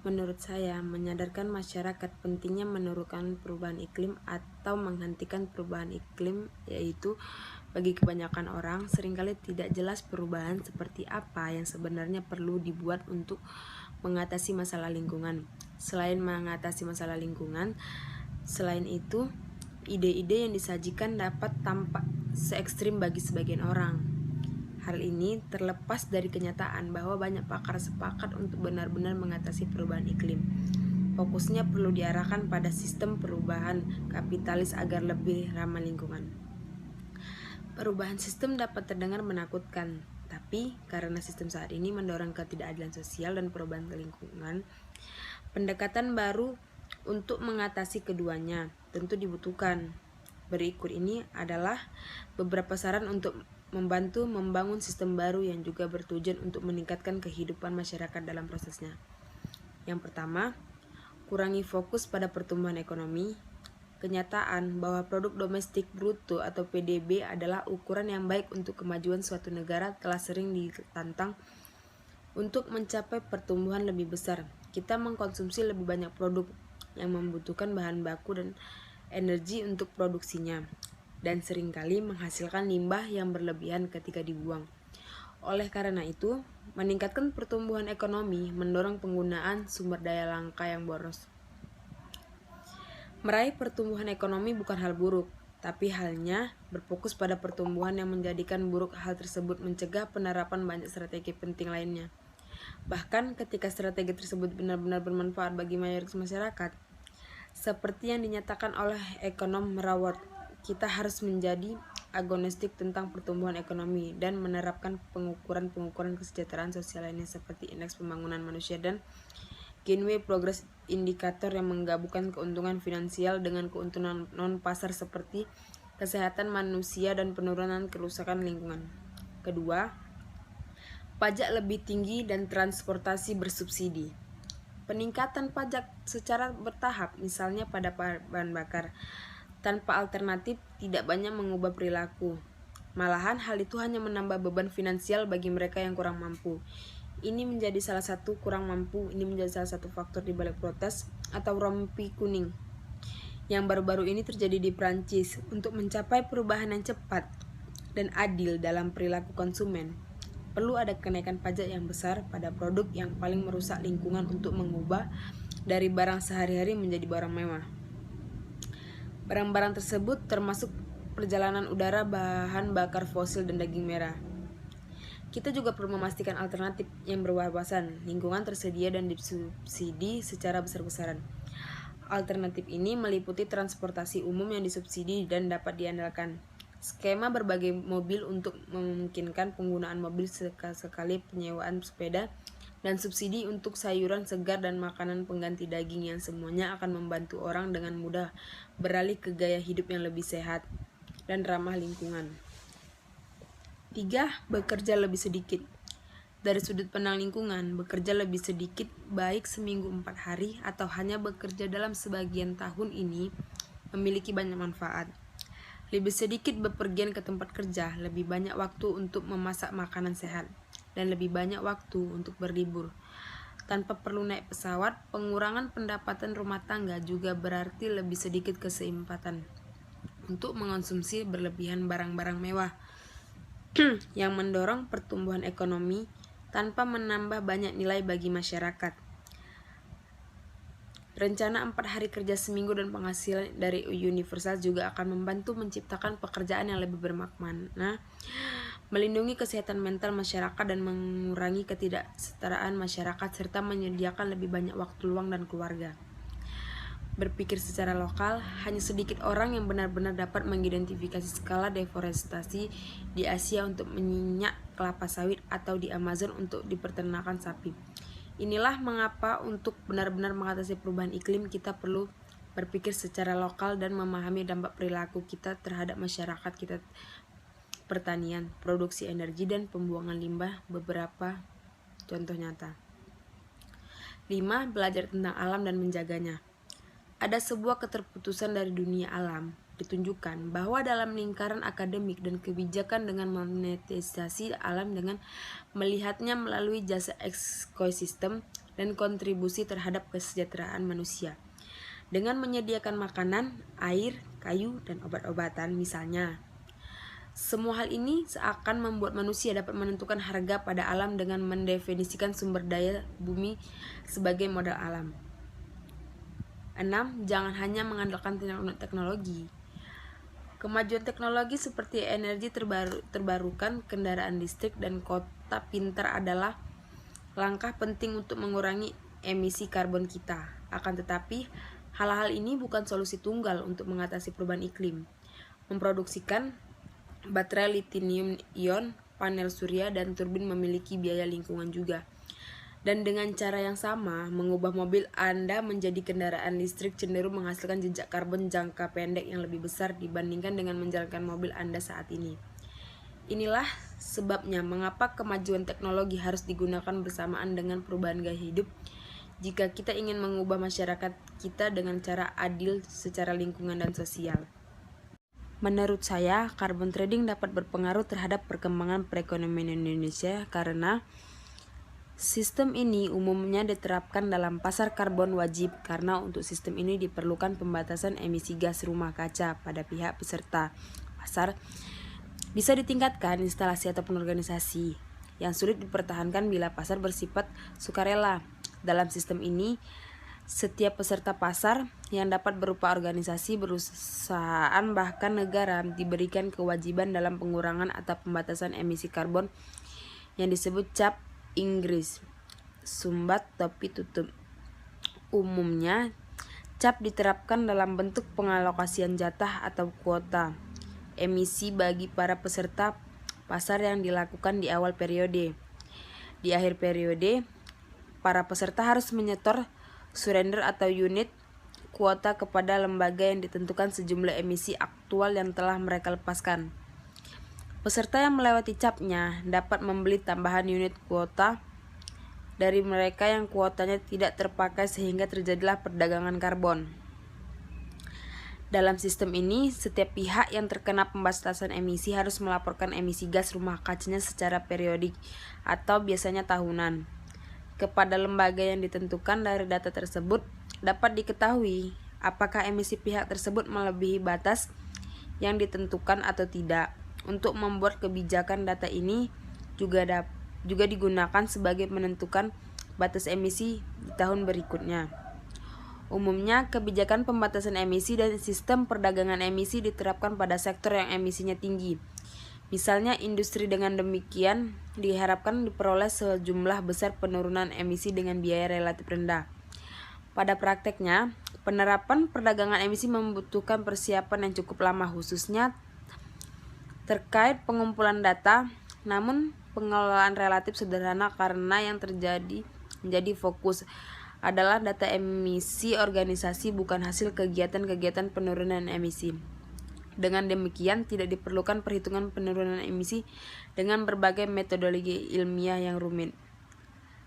menurut saya menyadarkan masyarakat pentingnya menurunkan perubahan iklim atau menghentikan perubahan iklim, yaitu bagi kebanyakan orang seringkali tidak jelas perubahan seperti apa yang sebenarnya perlu dibuat untuk mengatasi masalah lingkungan. Selain mengatasi masalah lingkungan, selain itu, ide-ide yang disajikan dapat tampak se-ekstrim bagi sebagian orang. Hal ini terlepas dari kenyataan bahwa banyak pakar sepakat untuk benar-benar mengatasi perubahan iklim. Fokusnya perlu diarahkan pada sistem perubahan kapitalis agar lebih ramah lingkungan. Perubahan sistem dapat terdengar menakutkan, tapi karena sistem saat ini mendorong ketidakadilan sosial dan perubahan lingkungan, pendekatan baru untuk mengatasi keduanya tentu dibutuhkan. Berikut ini adalah beberapa saran untuk membantu membangun sistem baru yang juga bertujuan untuk meningkatkan kehidupan masyarakat dalam prosesnya. Yang pertama, kurangi fokus pada pertumbuhan ekonomi. Kenyataan bahwa produk domestik bruto atau PDB adalah ukuran yang baik untuk kemajuan suatu negara telah sering ditantang. Untuk mencapai pertumbuhan lebih besar, kita mengkonsumsi lebih banyak produk yang membutuhkan bahan baku dan energi untuk produksinya, dan seringkali menghasilkan limbah yang berlebihan ketika dibuang. Oleh karena itu, meningkatkan pertumbuhan ekonomi mendorong penggunaan sumber daya langka yang boros. Meraih pertumbuhan ekonomi bukan hal buruk, tapi halnya berfokus pada pertumbuhan yang menjadikan buruk hal tersebut mencegah penerapan banyak strategi penting lainnya. Bahkan ketika strategi tersebut benar-benar bermanfaat bagi mayoritas masyarakat, seperti yang dinyatakan oleh ekonom Raworth, kita harus menjadi agnostik tentang pertumbuhan ekonomi dan menerapkan pengukuran-pengukuran kesejahteraan sosial lainnya seperti indeks pembangunan manusia dan Gini Progress Indicator yang menggabungkan keuntungan finansial dengan keuntungan non-pasar seperti kesehatan manusia dan penurunan kerusakan lingkungan. Kedua, pajak lebih tinggi dan transportasi bersubsidi. Peningkatan pajak secara bertahap, misalnya pada bahan bakar, tanpa alternatif tidak banyak mengubah perilaku. Malahan hal itu hanya menambah beban finansial bagi mereka yang kurang mampu. Ini menjadi salah satu faktor di balik protes atau rompi kuning yang baru-baru ini terjadi di Prancis. Untuk mencapai perubahan yang cepat dan adil dalam perilaku konsumen, perlu ada kenaikan pajak yang besar pada produk yang paling merusak lingkungan untuk mengubah dari barang sehari-hari menjadi barang mewah. Barang-barang tersebut termasuk perjalanan udara, bahan bakar fosil, dan daging merah. Kita juga perlu memastikan alternatif yang berwawasan lingkungan tersedia dan disubsidi secara besar-besaran. Alternatif ini meliputi transportasi umum yang disubsidi dan dapat diandalkan, skema berbagai mobil untuk memungkinkan penggunaan mobil sekali, penyewaan sepeda, dan subsidi untuk sayuran segar dan makanan pengganti daging yang semuanya akan membantu orang dengan mudah beralih ke gaya hidup yang lebih sehat dan ramah lingkungan. 3. Bekerja lebih sedikit. Dari sudut pandang lingkungan, bekerja lebih sedikit baik seminggu 4 hari atau hanya bekerja dalam sebagian tahun ini memiliki banyak manfaat. Lebih sedikit bepergian ke tempat kerja, lebih banyak waktu untuk memasak makanan sehat, dan lebih banyak waktu untuk berlibur. Tanpa perlu naik pesawat, pengurangan pendapatan rumah tangga juga berarti lebih sedikit kesempatan untuk mengonsumsi berlebihan barang-barang mewah yang mendorong pertumbuhan ekonomi tanpa menambah banyak nilai bagi masyarakat. Rencana 4 hari kerja seminggu dan penghasilan dari universal juga akan membantu menciptakan pekerjaan yang lebih bermakna, melindungi kesehatan mental masyarakat dan mengurangi ketidaksetaraan masyarakat serta menyediakan lebih banyak waktu luang dan keluarga. Berpikir secara lokal, hanya sedikit orang yang benar-benar dapat mengidentifikasi skala deforestasi di Asia untuk minyak kelapa sawit atau di Amazon untuk diperternakan sapi. Inilah mengapa untuk benar-benar mengatasi perubahan iklim kita perlu berpikir secara lokal dan memahami dampak perilaku kita terhadap masyarakat kita, pertanian, produksi energi, dan pembuangan limbah. Beberapa contoh nyata. 5. Belajar tentang alam dan menjaganya. Ada sebuah keterputusan dari dunia alam ditunjukkan bahwa dalam lingkaran akademik dan kebijakan dengan monetisasi alam dengan melihatnya melalui jasa ekosistem dan kontribusi terhadap kesejahteraan manusia. Dengan menyediakan makanan, air, kayu, dan obat-obatan misalnya. Semua hal ini seakan membuat manusia dapat menentukan harga pada alam dengan mendefinisikan sumber daya bumi sebagai modal alam. 6. Jangan hanya mengandalkan teknologi. Kemajuan teknologi seperti energi terbarukan, kendaraan listrik, dan kota pintar adalah langkah penting untuk mengurangi emisi karbon kita. Akan tetapi, hal-hal ini bukan solusi tunggal untuk mengatasi perubahan iklim. Memproduksikan baterai lithium ion, panel surya, dan turbin memiliki biaya lingkungan juga. Dan dengan cara yang sama, mengubah mobil Anda menjadi kendaraan listrik cenderung menghasilkan jejak karbon jangka pendek yang lebih besar dibandingkan dengan menjalankan mobil Anda saat ini. Inilah sebabnya mengapa kemajuan teknologi harus digunakan bersamaan dengan perubahan gaya hidup jika kita ingin mengubah masyarakat kita dengan cara adil secara lingkungan dan sosial. Menurut saya, carbon trading dapat berpengaruh terhadap perkembangan perekonomian Indonesia karena sistem ini umumnya diterapkan dalam pasar karbon wajib karena untuk sistem ini diperlukan pembatasan emisi gas rumah kaca pada pihak peserta pasar. Bisa ditingkatkan instalasi ataupun organisasi yang sulit dipertahankan bila pasar bersifat sukarela. Dalam sistem ini, setiap peserta pasar yang dapat berupa organisasi, perusahaan, bahkan negara diberikan kewajiban dalam pengurangan atau pembatasan emisi karbon yang disebut cap Inggris, sumbat topi tutup. Umumnya, cap diterapkan dalam bentuk pengalokasian jatah atau kuota emisi bagi para peserta pasar yang dilakukan di awal periode. Di akhir periode, para peserta harus menyetor surrender atau unit kuota kepada lembaga yang ditentukan sejumlah emisi aktual yang telah mereka lepaskan. Peserta yang melewati capnya dapat membeli tambahan unit kuota dari mereka yang kuotanya tidak terpakai sehingga terjadilah perdagangan karbon. Dalam sistem ini, setiap pihak yang terkena pembatasan emisi harus melaporkan emisi gas rumah kacanya secara periodik atau biasanya tahunan kepada lembaga yang ditentukan. Dari data tersebut dapat diketahui apakah emisi pihak tersebut melebihi batas yang ditentukan atau tidak. Untuk membuat kebijakan, data ini juga digunakan sebagai menentukan batas emisi di tahun berikutnya. Umumnya, kebijakan pembatasan emisi dan sistem perdagangan emisi diterapkan pada sektor yang emisinya tinggi. Misalnya industri. Dengan demikian, diharapkan diperoleh sejumlah besar penurunan emisi dengan biaya relatif rendah. Pada prakteknya, penerapan perdagangan emisi membutuhkan persiapan yang cukup lama, khususnya terkait pengumpulan data, namun pengelolaan relatif sederhana karena yang menjadi fokus adalah data emisi organisasi, bukan hasil kegiatan-kegiatan penurunan emisi. Dengan demikian, tidak diperlukan perhitungan penurunan emisi dengan berbagai metodologi ilmiah yang rumit.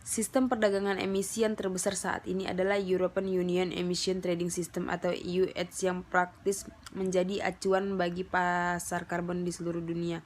Sistem perdagangan emisi yang terbesar saat ini adalah European Union Emission Trading System atau EU ETS yang praktis menjadi acuan bagi pasar karbon di seluruh dunia.